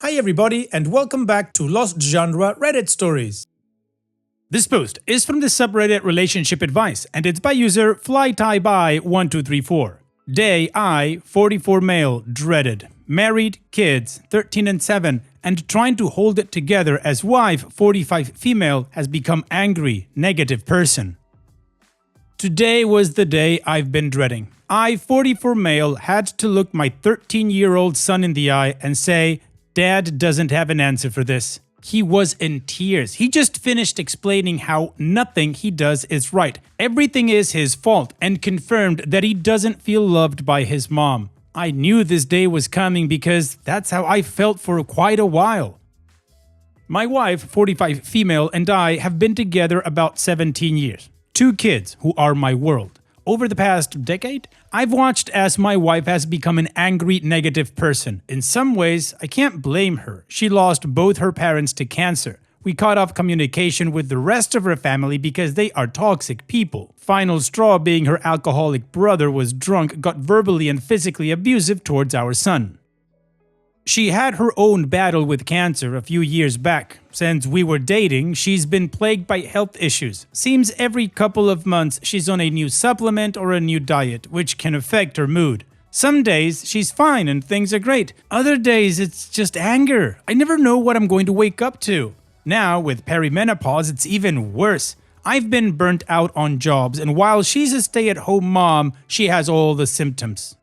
Hi everybody and welcome back to Lost Genre Reddit Stories. This post is from the subreddit Relationship Advice and it's by user FlyTieBy1234. Day I, 44 male, dreaded. Married, kids, 13 and 7, and trying to hold it together as wife, 45 female, has become angry, negative person. Today was the day I've been dreading. I, 44 male, had to look my 13-year-old son in the eye and say, Dad doesn't have an answer for this. He was in tears. He just finished explaining how nothing he does is right. Everything is his fault and confirmed that he doesn't feel loved by his mom. I knew this day was coming because that's how I felt for quite a while. My wife, 45 female, and I have been together about 17 years. 2 kids who are my world. Over the past decade, I've watched as my wife has become an angry, negative person. In some ways, I can't blame her. She lost both her parents to cancer. We cut off communication with the rest of her family because they are toxic people. Final straw being her alcoholic brother was drunk, got verbally and physically abusive towards our son. She had her own battle with cancer a few years back. Since we were dating, she's been plagued by health issues. Seems every couple of months she's on a new supplement or a new diet, which can affect her mood. Some days she's fine and things are great. Other days it's just anger. I never know what I'm going to wake up to. Now, with perimenopause, it's even worse. I've been burnt out on jobs, and while she's a stay-at-home mom, she has all the symptoms.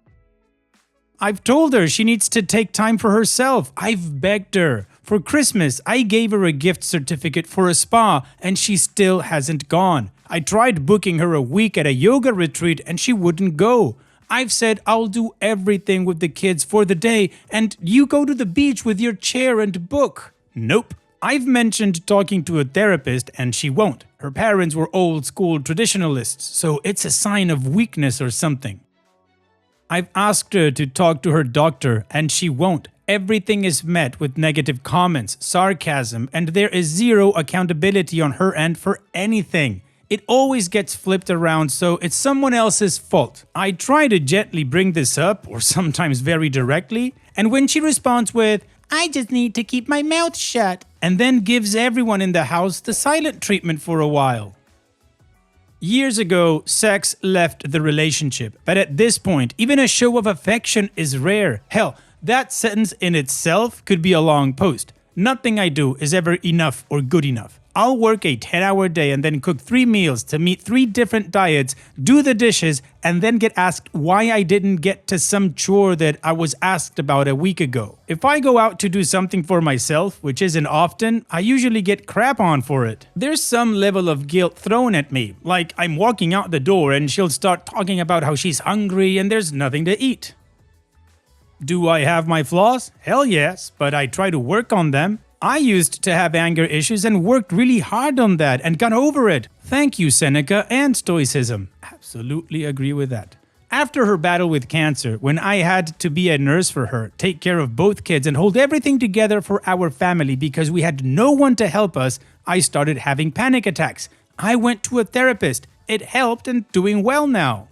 I've told her she needs to take time for herself. I've begged her. For Christmas, I gave her a gift certificate for a spa and she still hasn't gone. I tried booking her a week at a yoga retreat and she wouldn't go. I've said I'll do everything with the kids for the day and you go to the beach with your chair and book. Nope. I've mentioned talking to a therapist and she won't. Her parents were old school traditionalists, so it's a sign of weakness or something. I've asked her to talk to her doctor and she won't. Everything is met with negative comments, sarcasm, and there is zero accountability on her end for anything. It always gets flipped around, so it's someone else's fault. I try to gently bring this up, or sometimes very directly, and when she responds with, I just need to keep my mouth shut, and then gives everyone in the house the silent treatment for a while. Years ago, sex left the relationship, but at this point, even a show of affection is rare. Hell, that sentence in itself could be a long post. Nothing I do is ever enough or good enough. I'll work a 10-hour day and then cook 3 meals to meet 3 different diets, do the dishes, and then get asked why I didn't get to some chore that I was asked about a week ago. If I go out to do something for myself, which isn't often, I usually get crap on for it. There's some level of guilt thrown at me, like I'm walking out the door and she'll start talking about how she's hungry and there's nothing to eat. Do I have my flaws? Hell yes, but I try to work on them. I used to have anger issues and worked really hard on that and got over it. Thank you, Seneca and Stoicism. Absolutely agree with that. After her battle with cancer, when I had to be a nurse for her, take care of both kids and hold everything together for our family because we had no one to help us, I started having panic attacks. I went to a therapist. It helped and doing well now.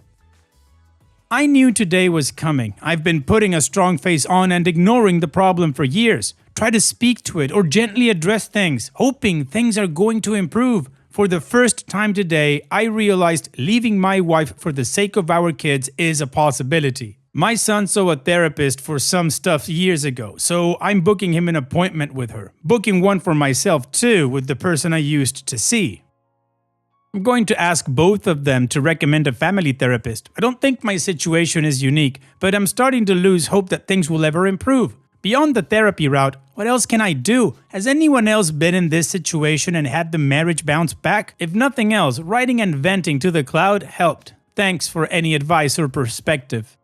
I knew today was coming. I've been putting a strong face on and ignoring the problem for years. Try to speak to it or gently address things, hoping things are going to improve. For the first time today, I realized leaving my wife for the sake of our kids is a possibility. My son saw a therapist for some stuff years ago, so I'm booking him an appointment with her. Booking one for myself too with the person I used to see. I'm going to ask both of them to recommend a family therapist. I don't think my situation is unique, but I'm starting to lose hope that things will ever improve. Beyond the therapy route, what else can I do? Has anyone else been in this situation and had the marriage bounce back? If nothing else, writing and venting to the cloud helped. Thanks for any advice or perspective.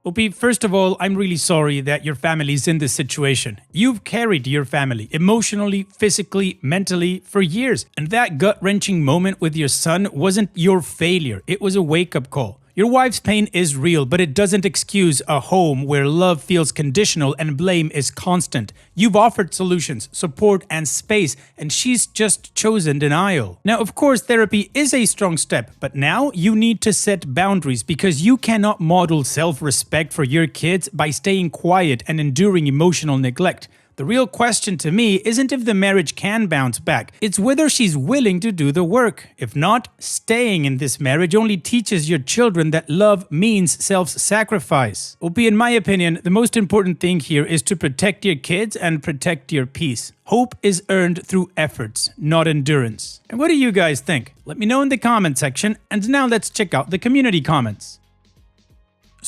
OP, first of all, I'm really sorry that your family's in this situation. You've carried your family emotionally, physically, mentally for years, and that gut-wrenching moment with your son wasn't your failure, it was a wake-up call. Your wife's pain is real, but it doesn't excuse a home where love feels conditional and blame is constant. You've offered solutions, support, and space, and she's just chosen denial. Now, of course, therapy is a strong step, but now you need to set boundaries because you cannot model self-respect for your kids by staying quiet and enduring emotional neglect. The real question to me isn't if the marriage can bounce back, it's whether she's willing to do the work. If not, staying in this marriage only teaches your children that love means self-sacrifice. In my opinion, the most important thing here is to protect your kids and protect your peace. Hope is earned through efforts, not endurance. And what do you guys think? Let me know in the comment section, and now let's check out the community comments.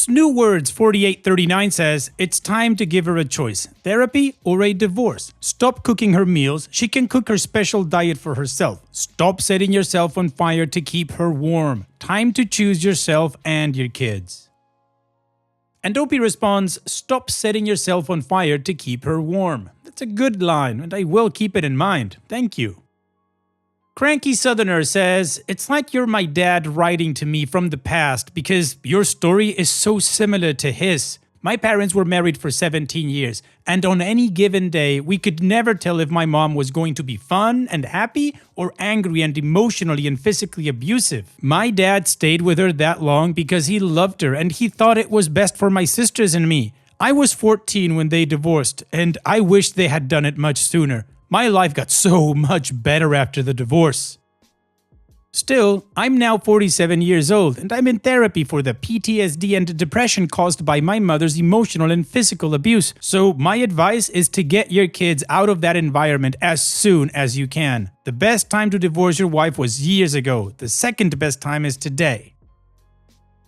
New Words 4839 says, it's time to give her a choice, therapy or a divorce. Stop cooking her meals, she can cook her special diet for herself. Stop setting yourself on fire to keep her warm. Time to choose yourself and your kids. And Opie responds, stop setting yourself on fire to keep her warm. That's a good line, and I will keep it in mind. Thank you. Cranky Southerner says, it's like you're my dad writing to me from the past because your story is so similar to his. My parents were married for 17 years, and on any given day, we could never tell if my mom was going to be fun and happy or angry and emotionally and physically abusive. My dad stayed with her that long because he loved her and he thought it was best for my sisters and me. I was 14 when they divorced, and I wish they had done it much sooner. My life got so much better after the divorce. Still, I'm now 47 years old and I'm in therapy for the PTSD and depression caused by my mother's emotional and physical abuse. So my advice is to get your kids out of that environment as soon as you can. The best time to divorce your wife was years ago. The second best time is today.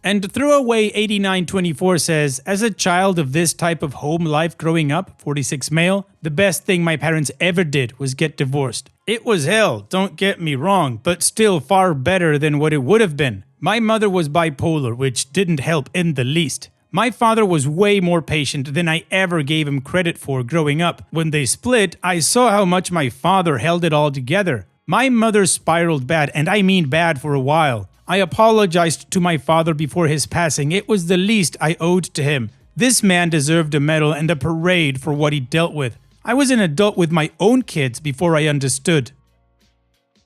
And Throwaway 8924 says, as a child of this type of home life growing up, 46 male, the best thing my parents ever did was get divorced. It was hell, don't get me wrong, but still far better than what it would have been. My mother was bipolar, which didn't help in the least. My father was way more patient than I ever gave him credit for growing up. When they split, I saw how much my father held it all together. My mother spiraled bad, and I mean bad, for a while. I apologized to my father before his passing. It was the least I owed to him. This man deserved a medal and a parade for what he dealt with. I was an adult with my own kids before I understood.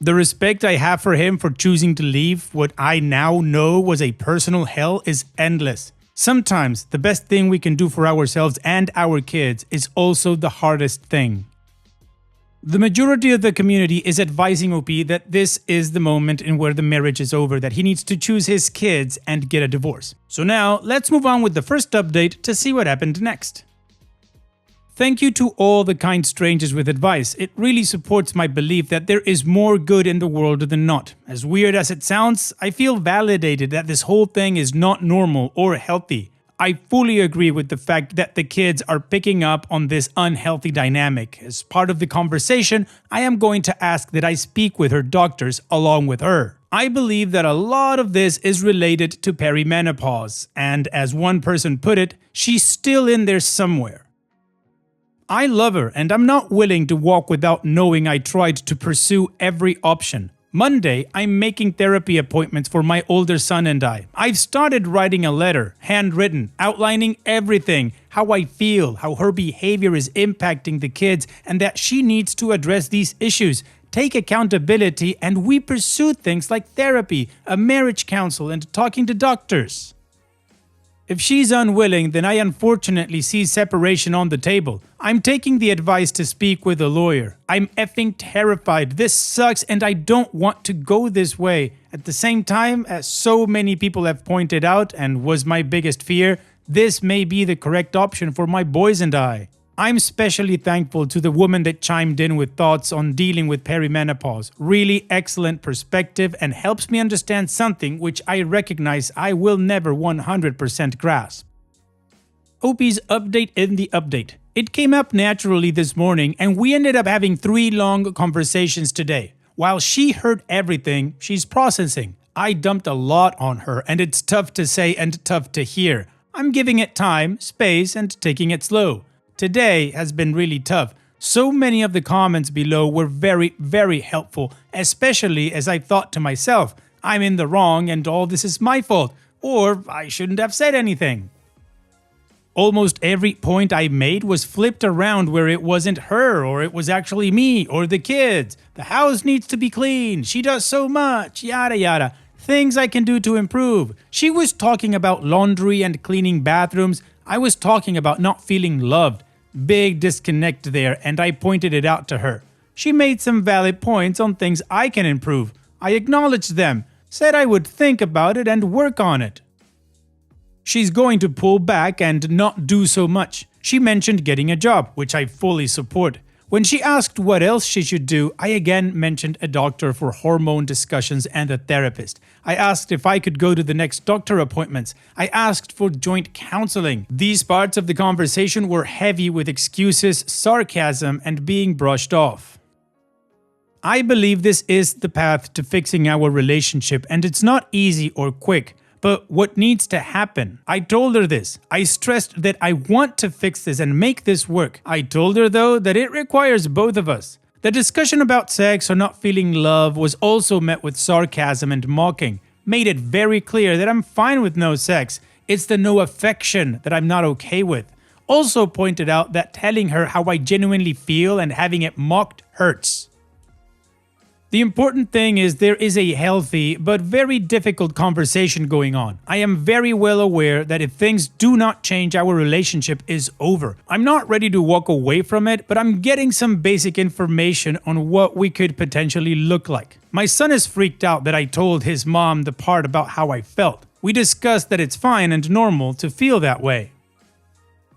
The respect I have for him for choosing to leave what I now know was a personal hell is endless. Sometimes the best thing we can do for ourselves and our kids is also the hardest thing. The majority of the community is advising OP that this is the moment in where the marriage is over, that he needs to choose his kids and get a divorce. So now, let's move on with the first update to see what happened next. Thank you to all the kind strangers with advice. It really supports my belief that there is more good in the world than not. As weird as it sounds, I feel validated that this whole thing is not normal or healthy. I fully agree with the fact that the kids are picking up on this unhealthy dynamic. As part of the conversation, I am going to ask that I speak with her doctors along with her. I believe that a lot of this is related to perimenopause, and as one person put it, she's still in there somewhere. I love her, and I'm not willing to walk without knowing I tried to pursue every option. Monday, I'm making therapy appointments for my older son and I. I've started writing a letter, handwritten, outlining everything, how I feel, how her behavior is impacting the kids, and that she needs to address these issues, take accountability, and we pursue things like therapy, a marriage counsel, and talking to doctors. If she's unwilling, then I unfortunately see separation on the table. I'm taking the advice to speak with a lawyer. I'm effing terrified. This sucks and I don't want to go this way. At the same time, as so many people have pointed out and was my biggest fear, this may be the correct option for my boys and I. I'm especially thankful to the woman that chimed in with thoughts on dealing with perimenopause. Really excellent perspective and helps me understand something which I recognize I will never 100% grasp. OP's update in the update. It came up naturally this morning and we ended up having 3 long conversations today. While she heard everything, she's processing. I dumped a lot on her and it's tough to say and tough to hear. I'm giving it time, space, and taking it slow. Today has been really tough. So many of the comments below were very, very helpful, especially as I thought to myself, I'm in the wrong and all this is my fault. or I shouldn't have said anything. Almost every point I made was flipped around where it wasn't her, or it was actually me, or the kids. The house needs to be clean, she does so much, yada yada. Things I can do to improve. She was talking about laundry and cleaning bathrooms. I was talking about not feeling loved. Big disconnect there, and I pointed it out to her. She made some valid points on things I can improve. I acknowledged them, said I would think about it and work on it. She's going to pull back and not do so much. She mentioned getting a job, which I fully support. When she asked what else she should do, I again mentioned a doctor for hormone discussions and a therapist. I asked if I could go to the next doctor appointments. I asked for joint counseling. These parts of the conversation were heavy with excuses, sarcasm, and being brushed off. I believe this is the path to fixing our relationship, and it's not easy or quick. But what needs to happen? I told her this. I stressed that I want to fix this and make this work. I told her though that it requires both of us. The discussion about sex or not feeling love was also met with sarcasm and mocking. Made it very clear that I'm fine with no sex. It's the no affection that I'm not okay with. Also pointed out that telling her how I genuinely feel and having it mocked hurts. The important thing is there is a healthy but very difficult conversation going on. I am very well aware that if things do not change, our relationship is over. I'm not ready to walk away from it, but I'm getting some basic information on what we could potentially look like. My son is freaked out that I told his mom the part about how I felt. We discussed that it's fine and normal to feel that way.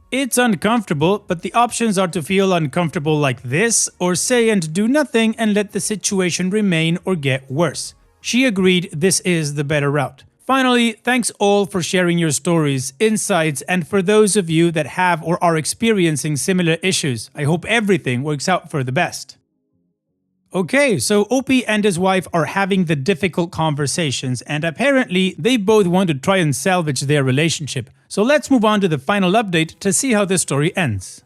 It's uncomfortable, but the options are to feel uncomfortable like this, or say and do nothing and let the situation remain or get worse. She agreed this is the better route. Finally, thanks all for sharing your stories, insights, and for those of you that have or are experiencing similar issues, I hope everything works out for the best. Okay, so Opie and his wife are having the difficult conversations, and apparently they both want to try and salvage their relationship. So let's move on to the final update to see how this story ends.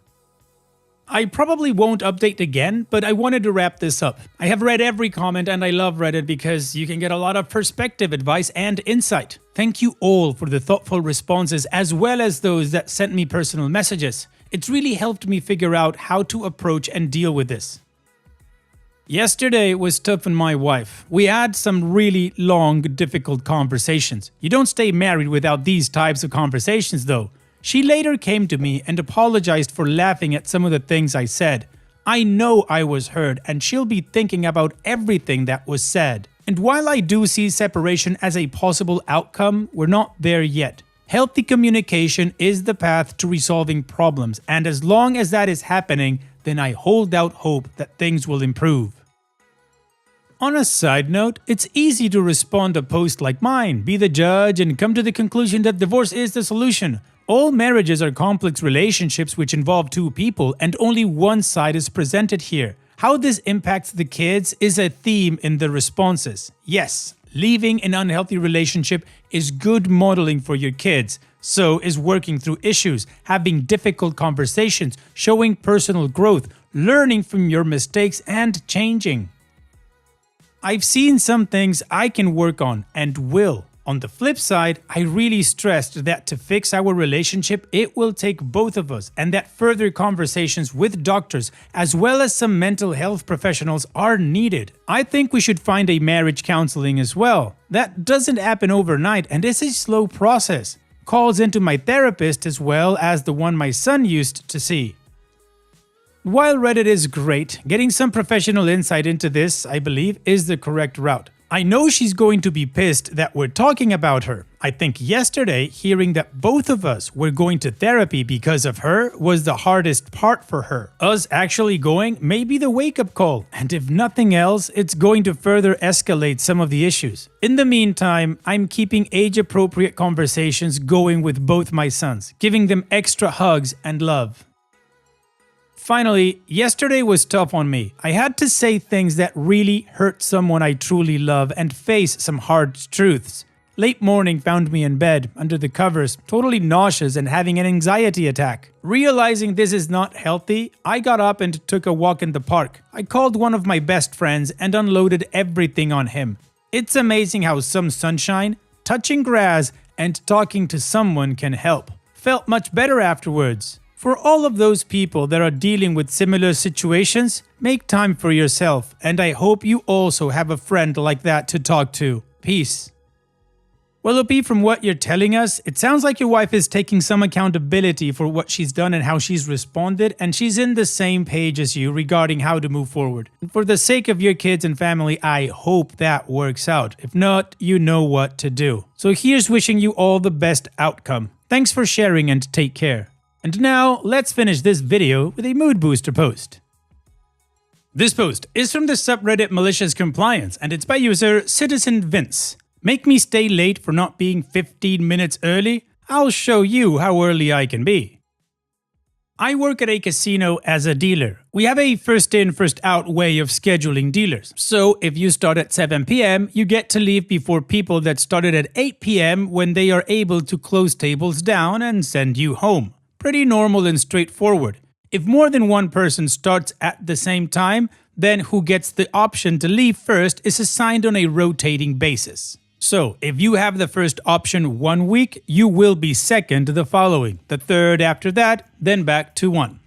I probably won't update again, but I wanted to wrap this up. I have read every comment and I love Reddit because you can get a lot of perspective, advice, and insight. Thank you all for the thoughtful responses as well as those that sent me personal messages. It's really helped me figure out how to approach and deal with this. Yesterday was tough on my wife. We had some really long, difficult conversations. You don't stay married without these types of conversations though. She later came to me and apologized for laughing at some of the things I said. I know I was hurt and she'll be thinking about everything that was said. And while I do see separation as a possible outcome, we're not there yet. Healthy communication is the path to resolving problems, and as long as that is happening, then I hold out hope that things will improve. On a side note, it's easy to respond to a post like mine, be the judge, and come to the conclusion that divorce is the solution. All marriages are complex relationships which involve two people, and only one side is presented here. How this impacts the kids is a theme in the responses. Yes, leaving an unhealthy relationship is good modeling for your kids. So is working through issues, having difficult conversations, showing personal growth, learning from your mistakes, and changing. I've seen some things I can work on and will. On the flip side, I really stressed that to fix our relationship, it will take both of us, and that further conversations with doctors as well as some mental health professionals are needed. I think we should find a marriage counseling as well. That doesn't happen overnight and is a slow process. Calls into my therapist as well as the one my son used to see. While Reddit is great, getting some professional insight into this, I believe, is the correct route. I know she's going to be pissed that we're talking about her. I think yesterday, hearing that both of us were going to therapy because of her was the hardest part for her. Us actually going may be the wake-up call, and if nothing else, it's going to further escalate some of the issues. In the meantime, I'm keeping age-appropriate conversations going with both my sons, giving them extra hugs and love. Finally, yesterday was tough on me. I had to say things that really hurt someone I truly love and face some hard truths. Late morning found me in bed, under the covers, totally nauseous and having an anxiety attack. Realizing this is not healthy, I got up and took a walk in the park. I called one of my best friends and unloaded everything on him. It's amazing how some sunshine, touching grass, and talking to someone can help. Felt much better afterwards. For all of those people that are dealing with similar situations, make time for yourself, and I hope you also have a friend like that to talk to. Peace. Well, Opie, from what you're telling us, it sounds like your wife is taking some accountability for what she's done and how she's responded, and she's in the same page as you regarding how to move forward. For the sake of your kids and family, I hope that works out. If not, you know what to do. So here's wishing you all the best outcome. Thanks for sharing and take care. And now, let's finish this video with a mood booster post. This post is from the subreddit Malicious Compliance, and it's by user Citizen Vince. Make me stay late for not being 15 minutes early? I'll show you how early I can be. I work at a casino as a dealer. We have a first in, first out way of scheduling dealers. So if you start at 7 p.m., you get to leave before people that started at 8 p.m. when they are able to close tables down and send you home. Pretty normal and straightforward. If more than one person starts at the same time, then who gets the option to leave first is assigned on a rotating basis. So, if you have the first option 1 week, you will be second the following, the third after that, then back to 1.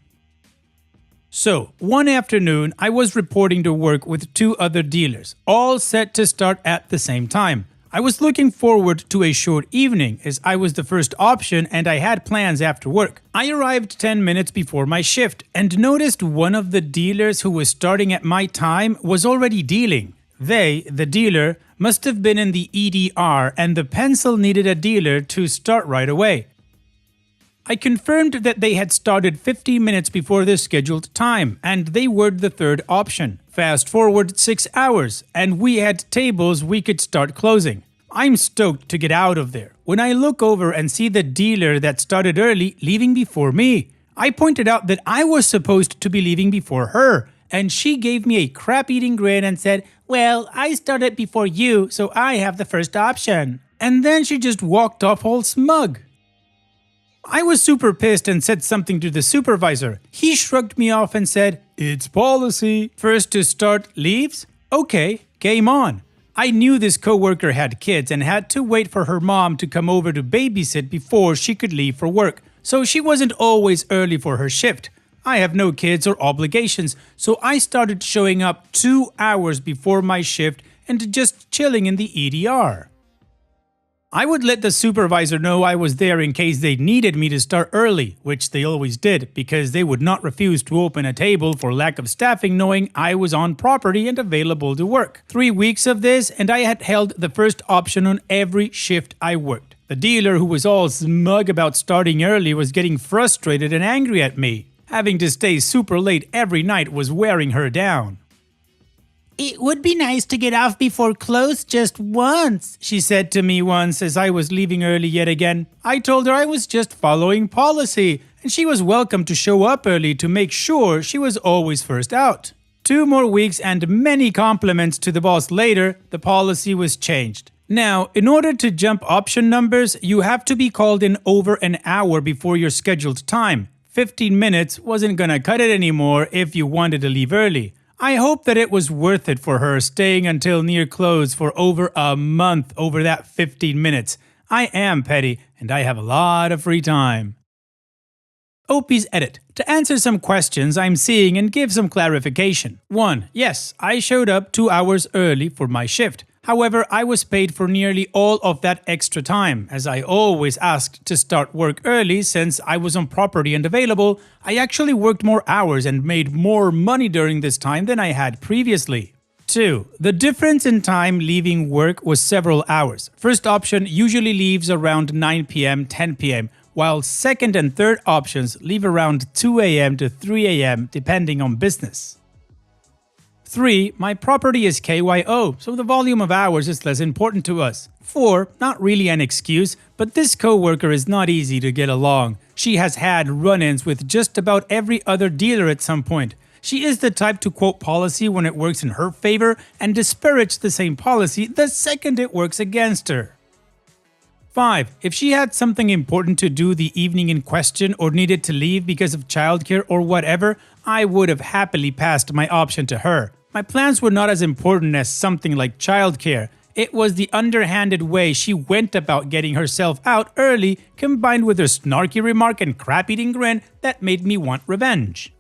So, one afternoon, I was reporting to work with 2 other dealers, all set to start at the same time. I was looking forward to a short evening as I was the first option and I had plans after work. I arrived 10 minutes before my shift and noticed one of the dealers who was starting at my time was already dealing. They, the dealer, must have been in the EDR and the pencil needed a dealer to start right away. I confirmed that they had started 50 minutes before the scheduled time and they were the third option. Fast forward 6 hours and we had tables we could start closing. I'm stoked to get out of there when I look over and see the dealer that started early leaving before me. I pointed out that I was supposed to be leaving before her and she gave me a crap-eating grin and said, "Well, I started before you, so I have the first option." And then she just walked off all smug. I was super pissed and said something to the supervisor. He shrugged me off and said, "It's policy. First to start leaves? Okay, game on." I knew this coworker had kids and had to wait for her mom to come over to babysit before she could leave for work, so she wasn't always early for her shift. I have no kids or obligations, so I started showing up 2 hours before my shift and just chilling in the EDR. I would let the supervisor know I was there in case they needed me to start early, which they always did because they would not refuse to open a table for lack of staffing knowing I was on property and available to work. 3 weeks of this and I had held the first option on every shift I worked. The dealer who was all smug about starting early was getting frustrated and angry at me. Having to stay super late every night was wearing her down. "It would be nice to get off before close just once," she said to me once as I was leaving early yet again. I told her I was just following policy, and she was welcome to show up early to make sure she was always first out. 2 more weeks and many compliments to the boss later, the policy was changed. Now, in order to jump option numbers, you have to be called in over an hour before your scheduled time. 15 minutes wasn't gonna cut it anymore if you wanted to leave early. I hope that it was worth it for her staying until near close for over a month over that 15 minutes. I am petty and I have a lot of free time. Opie's edit. To answer some questions I'm seeing and give some clarification. 1. Yes, I showed up 2 hours early for my shift. However, I was paid for nearly all of that extra time, as I always asked to start work early since I was on property and available. I actually worked more hours and made more money during this time than I had previously. 2. The difference in time leaving work was several hours. First option usually leaves around 9 p.m., 10 p.m., while second and third options leave around 2 a.m. to 3 a.m. depending on business. 3. My property is KYO, so the volume of hours is less important to us. 4. Not really an excuse, but this coworker is not easy to get along. She has had run-ins with just about every other dealer at some point. She is the type to quote policy when it works in her favor and disparage the same policy the second it works against her. 5. If she had something important to do the evening in question or needed to leave because of childcare or whatever, I would have happily passed my option to her. My plans were not as important as something like childcare. It was the underhanded way she went about getting herself out early, combined with her snarky remark and crap-eating grin, that made me want revenge.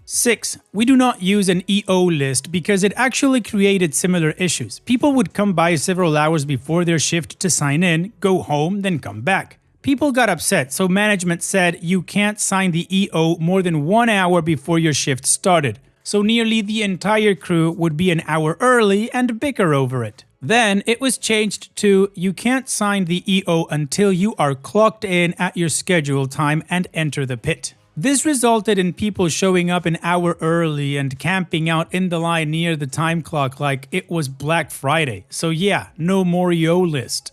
6. We do not use an EO list because it actually created similar issues. People would come by several hours before their shift to sign in, go home, then come back. People got upset, so management said you can't sign the EO more than 1 hour before your shift started. So nearly the entire crew would be an hour early and bicker over it. Then it was changed to you can't sign the EO until you are clocked in at your scheduled time and enter the pit. This resulted in people showing up an hour early and camping out in the line near the time clock like it was Black Friday. So yeah, no more EO list.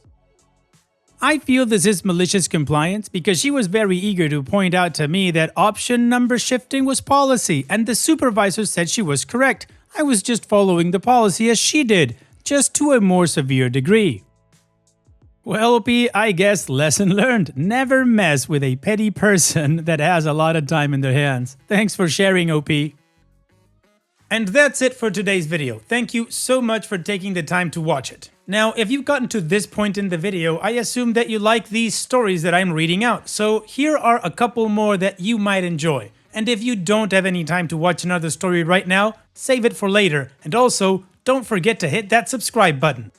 I feel this is malicious compliance because she was very eager to point out to me that option number shifting was policy and the supervisor said she was correct. I was just following the policy as she did, just to a more severe degree. Well, OP, I guess lesson learned. Never mess with a petty person that has a lot of time in their hands. Thanks for sharing, OP. And that's it for today's video. Thank you so much for taking the time to watch it. Now, if you've gotten to this point in the video, I assume that you like these stories that I'm reading out. So here are a couple more that you might enjoy. And if you don't have any time to watch another story right now, save it for later. And also, don't forget to hit that subscribe button.